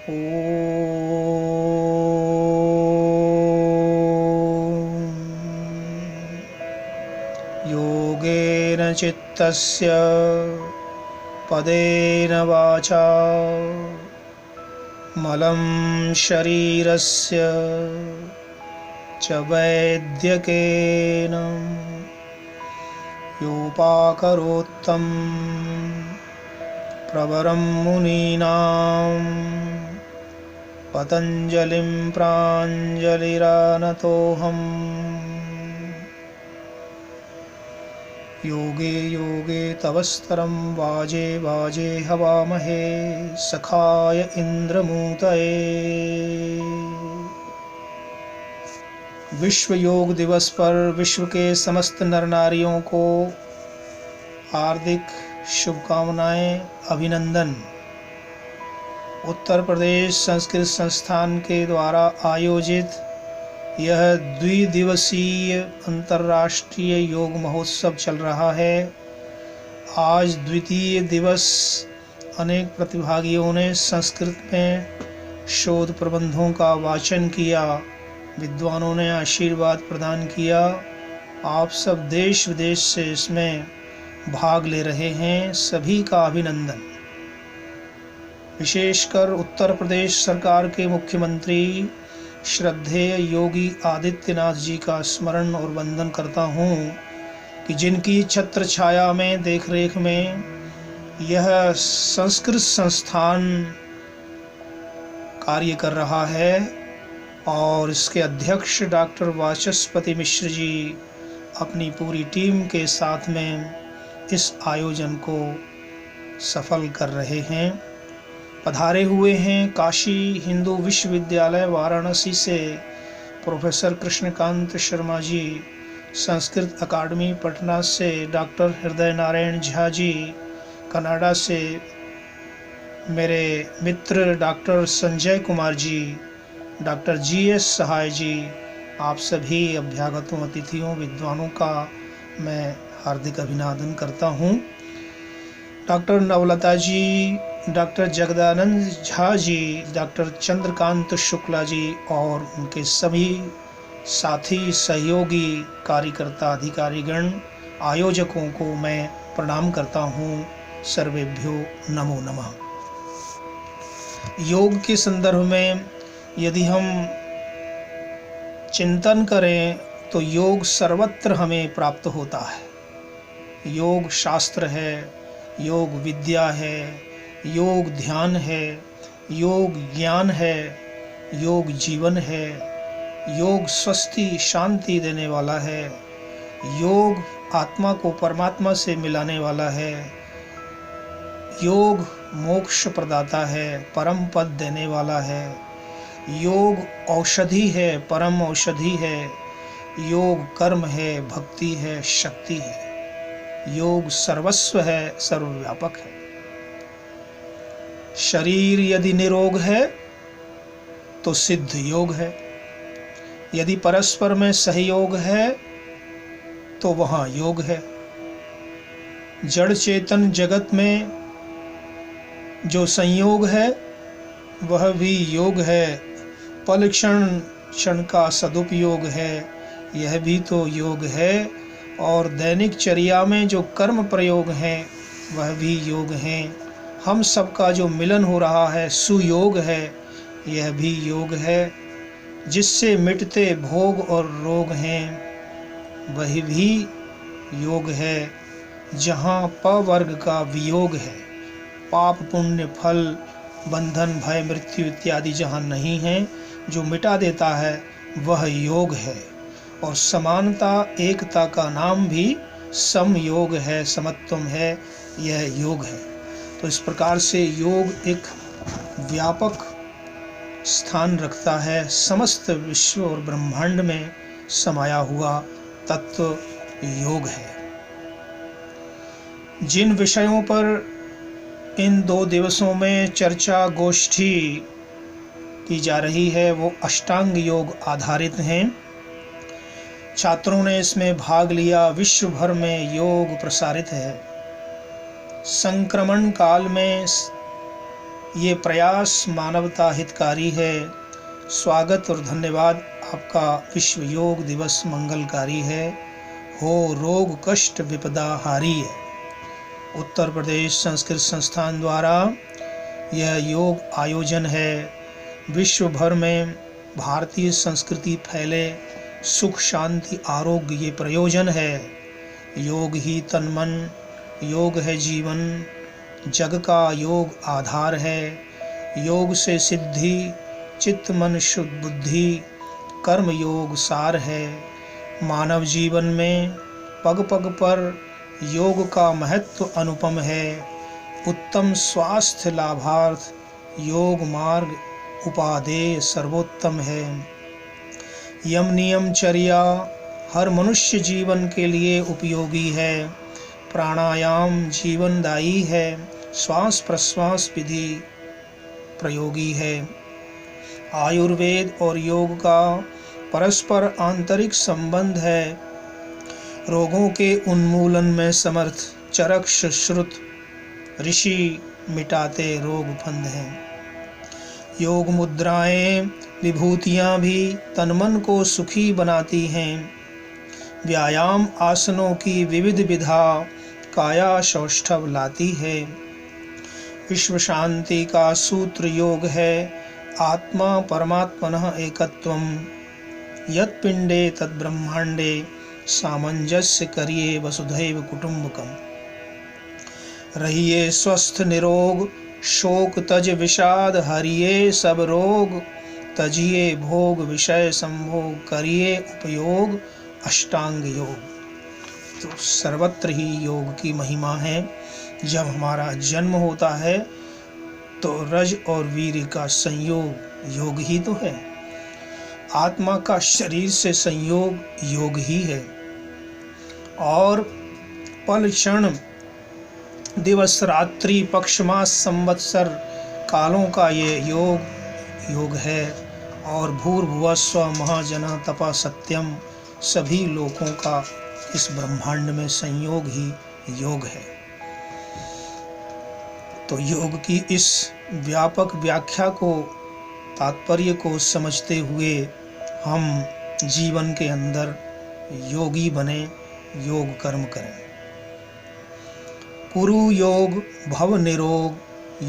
ॐ योगेन चित्तस्य पदेन वाचा मलं शरीरस्य च वैद्यकेन योपाकरोत्तं प्रवरं मुनीनां पतञ्जलिं प्राञ्जलिरानतोऽहम्। योगे योगे तवस्तरं वाजे वाजे हवामहे सखाय इंद्रमूतये। विश्व योग दिवस पर विश्व के समस्त नर नारियों को हार्दिक शुभकामनाएं, अभिनंदन। उत्तर प्रदेश संस्कृत संस्थान के द्वारा आयोजित यह द्विदिवसीय अंतर्राष्ट्रीय योग महोत्सव चल रहा है। आज द्वितीय दिवस अनेक प्रतिभागियों ने संस्कृत में शोध प्रबंधों का वाचन किया, विद्वानों ने आशीर्वाद प्रदान किया। आप सब देश विदेश से इसमें भाग ले रहे हैं, सभी का अभिनंदन। विशेषकर उत्तर प्रदेश सरकार के मुख्यमंत्री श्रद्धेय योगी आदित्यनाथ जी का स्मरण और वंदन करता हूँ कि जिनकी छत्र छाया में देखरेख में यह संस्कृत संस्थान कार्य कर रहा है और इसके अध्यक्ष डॉक्टर वाचस्पति मिश्र जी अपनी पूरी टीम के साथ में इस आयोजन को सफल कर रहे हैं। पधारे हुए हैं काशी हिंदू विश्वविद्यालय वाराणसी से प्रोफेसर कृष्णकांत शर्मा जी, संस्कृत अकादमी पटना से डॉक्टर हृदय नारायण झा जी, कनाडा से मेरे मित्र doctor Sanjay Kumar ji, doctor GS सहाय जी, आप सभी अभ्यागतों, अतिथियों, विद्वानों का मैं हार्दिक अभिनंदन करता हूँ। डॉक्टर नवलता जी, डॉक्टर जगदानंद झा जी, डॉक्टर चंद्रकांत शुक्ला जी और उनके सभी साथी, सहयोगी, कार्यकर्ता, अधिकारीगण, आयोजकों को मैं प्रणाम करता हूँ। सर्वेभ्यो नमो नमः। योग के संदर्भ में यदि हम चिंतन करें तो योग सर्वत्र हमें प्राप्त होता है। योग शास्त्र है, योग विद्या है, योग ध्यान है, योग ज्ञान है, योग जीवन है, योग स्वस्थि शांति देने वाला है, योग आत्मा को परमात्मा से मिलाने वाला है, योग मोक्ष प्रदाता है, परम पद देने वाला है, योग औषधि है, परम औषधि है, योग कर्म है, भक्ति है, शक्ति है, योग सर्वस्व है, सर्वव्यापक है। शरीर यदि निरोग है तो सिद्ध योग है, यदि परस्पर में सहयोग है तो वहाँ योग है। जड़ चेतन जगत में जो संयोग है वह भी योग है। पल क्षण क्षण का सदुपयोग है, यह भी तो योग है। और दैनिक चर्या में जो कर्म प्रयोग हैं वह भी योग हैं। हम सबका जो मिलन हो रहा है सुयोग है, यह भी योग है। जिससे मिटते भोग और रोग हैं वही भी योग है। जहाँ पवर्ग का वियोग है, पाप पुण्य फल बंधन भय मृत्यु इत्यादि जहाँ नहीं है, जो मिटा देता है वह योग है। और समानता एकता का नाम भी समयोग है, समत्वम है, यह योग है। तो इस प्रकार से योग एक व्यापक स्थान रखता है, समस्त विश्व और ब्रह्मांड में समाया हुआ तत्व योग है। जिन विषयों पर इन 2 दिवसों में चर्चा गोष्ठी की जा रही है वो अष्टांग योग आधारित हैं। छात्रों ने इसमें भाग लिया। विश्व भर में योग प्रसारित है। संक्रमण काल में ये प्रयास मानवता हितकारी है। स्वागत और धन्यवाद आपका। विश्व योग दिवस मंगलकारी है। हो रोग कष्ट विपदा हारी है। उत्तर प्रदेश संस्कृत संस्थान द्वारा यह योग आयोजन है। विश्व भर में भारतीय संस्कृति फैले, सुख शांति आरोग्य ये प्रयोजन है। योग ही तन मन, योग है जीवन, जग का योग आधार है। योग से सिद्धि, चित्त मन शुद्ध बुद्धि, कर्म योग सार है। मानव जीवन में पग पग पर योग का महत्व अनुपम है। उत्तम स्वास्थ्य लाभार्थ योग मार्ग उपादेय सर्वोत्तम है। यम नियम चर्या हर मनुष्य जीवन के लिए उपयोगी है। प्राणायाम जीवनदायी है। श्वास प्रश्वास विधि प्रयोगी है। आयुर्वेद और योग का परस्पर आंतरिक संबंध है। रोगों के उन्मूलन में समर्थ चरक सुश्रुत ऋषि मिटाते रोग फंद हैं। योग मुद्राएं विभूतियां भी तन मन को सुखी बनाती हैं। व्यायाम आसनों की विविध विधा काया सौष्ठव लाती है। विश्व शांति का सूत्र योग है। आत्मा परमात्मनः एकत्वम, यत् पिंडे तद् ब्रह्मांडे सामंजस्य करिए वसुधैव कुटुंबकम। रहिए स्वस्थ निरोग, शोक तज विषाद हरिये सब रोग। तजिए भोग विषय संभोग, करिए उपयोग अष्टांग योग। तो सर्वत्र ही योग की महिमा है। जब हमारा जन्म होता है तो रज और वीर का संयोग योग ही तो है। आत्मा का शरीर से संयोग योग ही है। और पल क्षण दिवस रात्रि पक्ष मास संवत्सर कालों का ये योग है। और भूर्भुवस्व महाजना तपा सत्यम, सभी लोगों का इस ब्रह्मांड में संयोग ही योग है। तो योग की इस व्यापक व्याख्या को, तात्पर्य को समझते हुए हम जीवन के अंदर योगी बने, योग कर्म करें। कुरु योग भव निरोग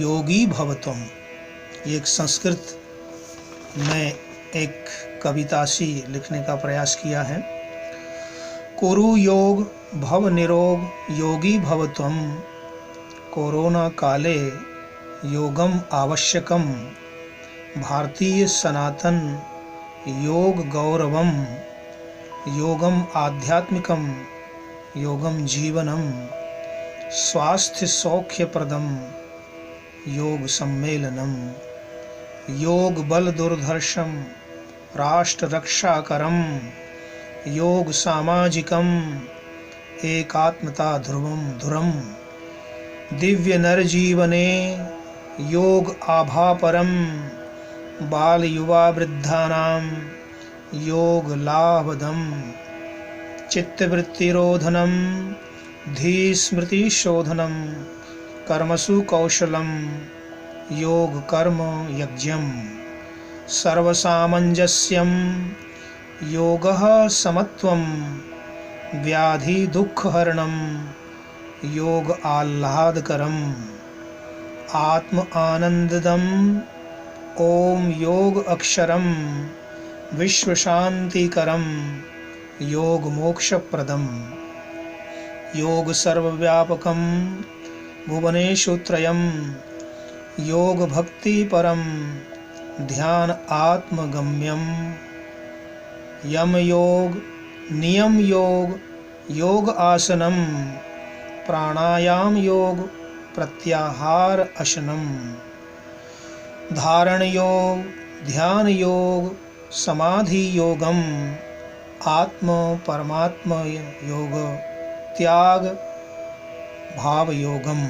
योगी भव तुम। एक संस्कृत में एक कविता सी लिखने का प्रयास किया है। कुरु योग भव निरोग योगी भव तुम। कोरोना काले योगम आवश्यकम। भारतीय सनातन योग गौरवम। योगम आध्यात्मिकम, योगम जीवनम। स्वास्थ्य सौख्य प्रदम, योग सम्मेलनम। योग बल दुर्धर्षम, राष्ट्र रक्षा करम। योग सामाजिकम, एकात्मता ध्रुवम धुरम। दिव्य नर जीवने योग आभापरम। बाल युवा वृद्धानाम योग लाभदम। चित्तवृत्तिरोधनम, धी स्मृति शोधनम। कर्मसु कौशलम, योग कर्म यज्ञम। सर्वसामंजस्यम, योगः समत्वम। व्याधि दुःखहरणम, योग आह्लादकरम। आत्म आनंददम, ओम योग अक्षरम। विश्व शांतिकरम, योग मोक्षप्रदम। योग सर्वव्यापकम, भुवनेषु त्रयम। योग भक्ति परम, ध्यान आत्मगम्यम। यम योग, नियम योग, योग आसनम। प्राणायाम योग, प्रत्याहार अशनम। धारण योग, ध्यान योग, समाधि योगम। आत्म परमात्म योग, त्याग भाव योगम।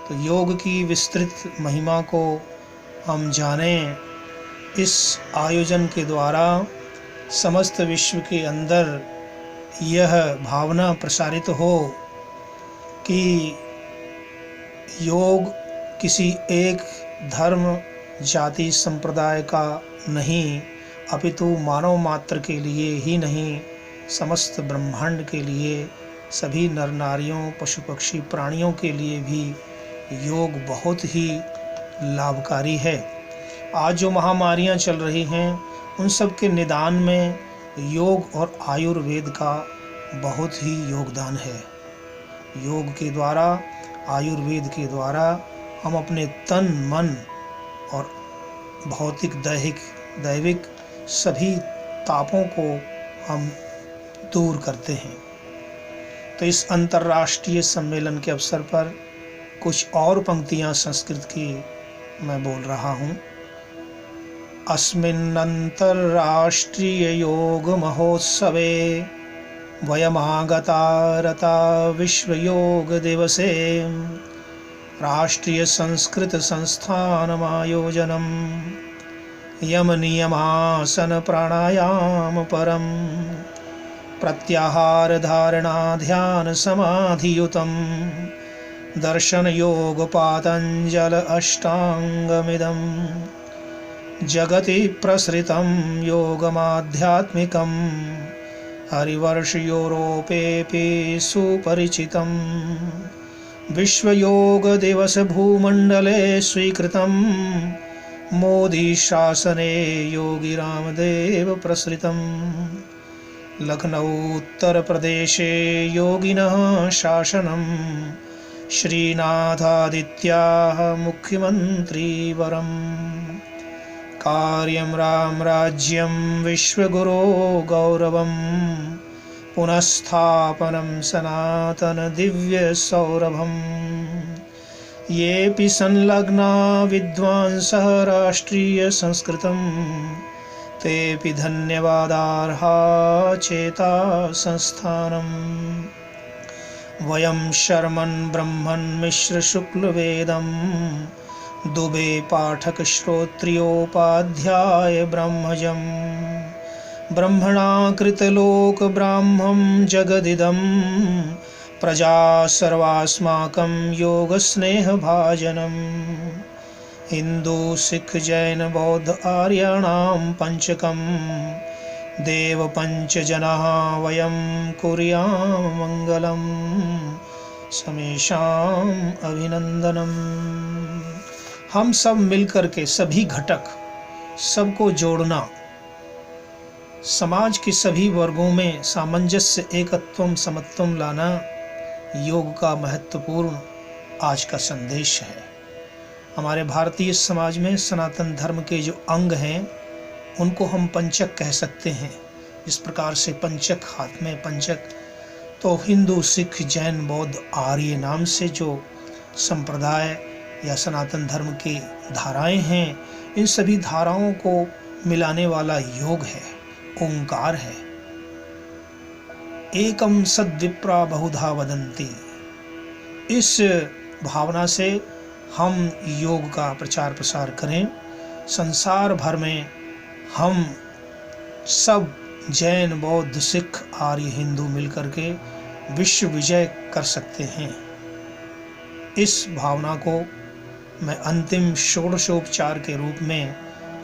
तो योग की विस्तृत महिमा को हम जानें। इस आयोजन के द्वारा समस्त विश्व के अंदर यह भावना प्रसारित हो कि योग किसी एक धर्म जाति संप्रदाय का नहीं, अपितु मानव मात्र के लिए ही नहीं, समस्त ब्रह्मांड के लिए, सभी नर नारियों, पशु पक्षी प्राणियों के लिए भी योग बहुत ही लाभकारी है। आज जो महामारियां चल रही हैं उन सब के निदान में योग और आयुर्वेद का बहुत ही योगदान है। योग के द्वारा, आयुर्वेद के द्वारा हम अपने तन मन और भौतिक दैविक सभी तापों को हम दूर करते हैं। तो इस अंतर्राष्ट्रीय सम्मेलन के अवसर पर कुछ और पंक्तियां संस्कृत की मैं बोल रहा हूँ। अस्मिन् अंतर्राष्ट्रीय योग महोत्सवे वयमागता रता विश्व योग दिवसे राष्ट्रीय संस्कृत संस्थानमायोजनम् यम नियमासन प्राणायाम परम प्रत्याहार धारणा ध्यान समाधियुतम् दर्शन योग पातंजल अष्टांगमिदम् जगति प्रसृतं योगमाध्यात्मिकम् हरिवर्ष यूरोपेऽपि सुपरिचितम् विश्व योग दिवस भूमंडले स्वीकृतम् मोदी शासने योगी रामदेव प्रसृतम् लखनऊ उत्तर प्रदेशे योगिनः शासनम् श्रीनाथादित्याः मुख्यमंत्री वरम् कार्यं राम राज्यं विश्वगुरो गौरवम् पुनस्थापनं सनातन दिव्य सौरभम् येऽपि संलग्ना विद्वांसः राष्ट्रीय संस्कृतम् तेऽपि धन्यवादार्हा चेता संस्थानम् वयं शर्मन् ब्रह्मन् मिश्र शुक्ल वेदम् दुबे पाठक श्रोत्रियोपाध्याय ब्रह्मजम् ब्रह्मणा कृतलोक ब्राह्मं जगदिदं प्रजा सर्वास्माकं योग स्नेह भाजनम् हिंदू सिख जैन बौद्ध आर्याणां पंचकम् देव पंच जनाः वयं कुर्याम मंगलम् समेषाम् अभिनंदनम्। हम सब मिलकर के सभी घटक, सबको जोड़ना, समाज के सभी वर्गों में सामंजस्य एकत्वम समत्वम लाना योग का महत्वपूर्ण आज का संदेश है। हमारे भारतीय समाज में सनातन धर्म के जो अंग हैं उनको हम पंचक कह सकते हैं। इस प्रकार से पंचक, हाथ में पंचक, तो हिंदू सिख जैन बौद्ध आर्य नाम से जो संप्रदाय या सनातन धर्म की धाराएं हैं, इन सभी धाराओं को मिलाने वाला योग है, ओंकार है। एकम सद्विप्रा बहुधा वदन्ति, इस भावना से हम योग का प्रचार प्रसार करें। संसार भर में हम सब जैन बौद्ध सिख आर्य हिंदू मिलकर के विश्व विजय कर सकते हैं। इस भावना को मैं अंतिम षोडशोपचार के रूप में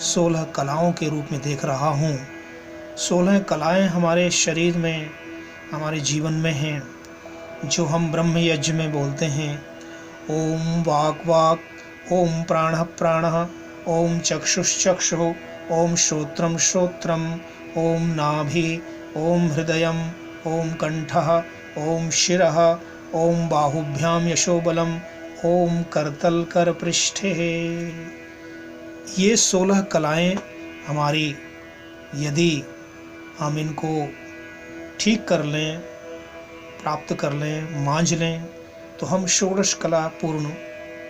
16 कलाओं के रूप में देख रहा हूँ। 16 कलाएं हमारे शरीर में, हमारे जीवन में हैं, जो हम ब्रह्म यज्ञ में बोलते हैं। ओम वाक् वाक्, ओम प्राणः प्राणः, ओम चक्षुश्चक्षुः, ओम श्रोत्रम श्रोत्रम, ओम नाभि, ओम हृदयम, ओम कंठः, ओम शिरः, ओम बाहुभ्याम यशोबलम, ओम करतल कर पृष्ठे। ये 16 कलाएं हमारी, यदि हम इनको ठीक कर लें, प्राप्त कर लें, मांझ लें, तो हम षोडश कला पूर्ण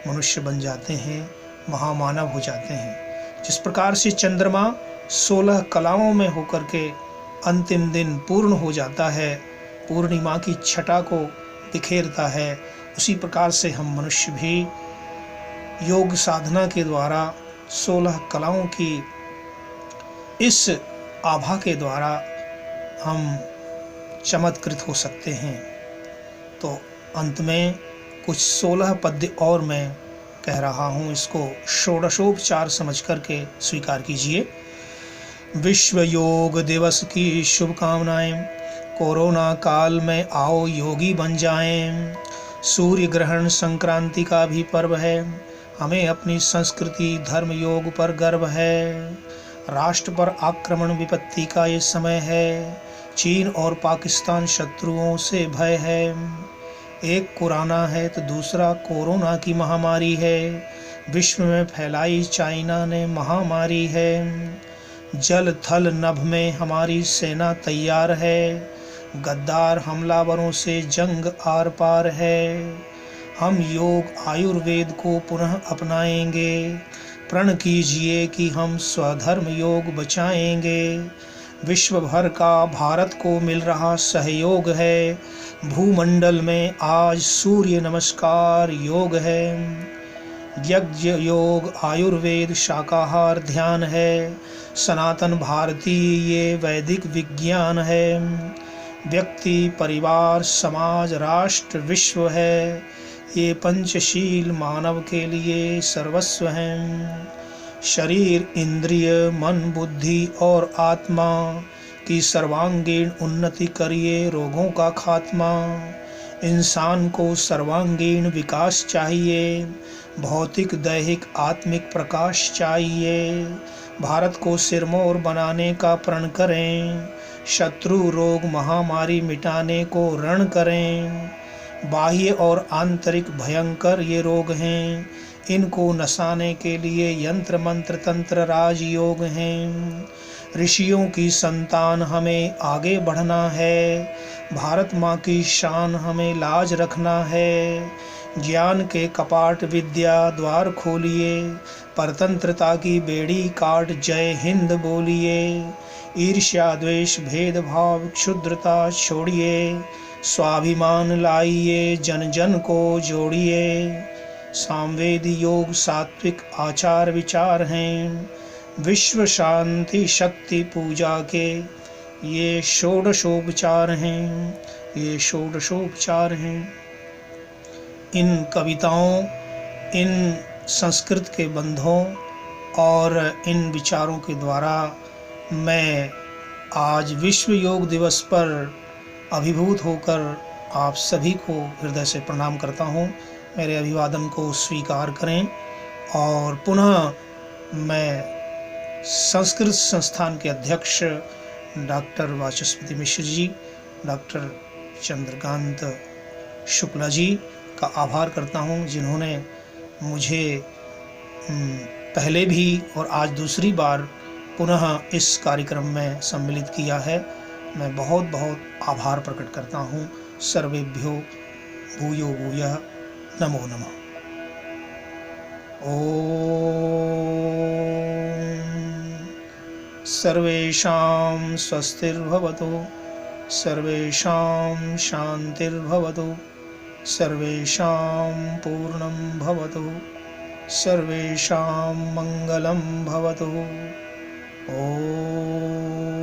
मनुष्य बन जाते हैं, महामानव हो जाते हैं। जिस प्रकार से चंद्रमा 16 कलाओं में होकर के अंतिम दिन पूर्ण हो जाता है, पूर्णिमा की छटा को बिखेरता है, उसी प्रकार से हम मनुष्य भी योग साधना के द्वारा 16 कलाओं की इस आभा के द्वारा हम चमत्कृत हो सकते हैं। तो अंत में कुछ 16 पद्य और मैं कह रहा हूँ इसको षोडशोपचार समझ करके स्वीकार कीजिए। विश्व योग दिवस की शुभकामनाएं। कोरोना काल में आओ योगी बन जाएं। सूर्य ग्रहण संक्रांति का भी पर्व है। हमें अपनी संस्कृति धर्म योग पर गर्व है। राष्ट्र पर आक्रमण विपत्ति का ये समय है। चीन और पाकिस्तान शत्रुओं से भय है। एक कोरोना है तो दूसरा कोरोना की महामारी है। विश्व में फैलाई चाइना ने महामारी है। जल थल नभ में हमारी सेना तैयार है। गद्दार हमलावरों से जंग आर पार है। हम योग आयुर्वेद को पुनः अपनाएंगे। प्रण कीजिए कि हम स्वधर्म योग बचाएंगे। विश्व भर का भारत को मिल रहा सहयोग है। भूमंडल में आज सूर्य नमस्कार योग है। यज्ञ योग आयुर्वेद शाकाहार ध्यान है। सनातन भारतीय ये वैदिक विज्ञान है। व्यक्ति परिवार समाज राष्ट्र विश्व है। ये पंचशील मानव के लिए सर्वस्व हैं। शरीर इंद्रिय मन बुद्धि और आत्मा की सर्वांगीण उन्नति करिए रोगों का खात्मा। इंसान को सर्वांगीण विकास चाहिए। भौतिक दैहिक आत्मिक प्रकाश चाहिए। भारत को सिरमौर बनाने का प्रण करें। शत्रु रोग महामारी मिटाने को रण करें। बाह्य और आंतरिक भयंकर ये रोग हैं। इनको नसाने के लिए यंत्र मंत्र तंत्र राजयोग हैं। ऋषियों की संतान हमें आगे बढ़ना है। भारत माँ की शान हमें लाज रखना है। ज्ञान के कपाट विद्या द्वार खोलिए। परतंत्रता की बेड़ी काट जय हिंद बोलिए। ईर्ष्या द्वेष भेदभाव क्षुद्रता छोड़िए। स्वाभिमान लाइए जन जन को जोड़िए। सामवेदी योग सात्विक आचार विचार हैं। विश्व शांति शक्ति पूजा के ये षोडशोपचार हैं। ये षोडशोपचार हैं। इन कविताओं इन संस्कृत के बंधों और इन विचारों के द्वारा मैं आज विश्व योग दिवस पर अभिभूत होकर आप सभी को हृदय से प्रणाम करता हूँ। मेरे अभिवादन को स्वीकार करें। और पुनः मैं संस्कृत संस्थान के अध्यक्ष डॉक्टर वाचस्पति मिश्र जी, डॉक्टर चंद्रकांत शुक्ला जी का आभार करता हूँ, जिन्होंने मुझे पहले भी और आज दूसरी बार पुनः इस कार्यक्रम में सम्मिलित किया है। मैं बहुत बहुत आभार प्रकट करता हूँ। सर्वेभ्यो भूयो भूयः नमो नमः। ओम सर्वेषां स्वस्तिर्भवतु। सर्वेषां शान्तिर्भवतु। सर्वेषां पूर्णं भवतु। सर्वेषां मङ्गलं भवतु। ओम।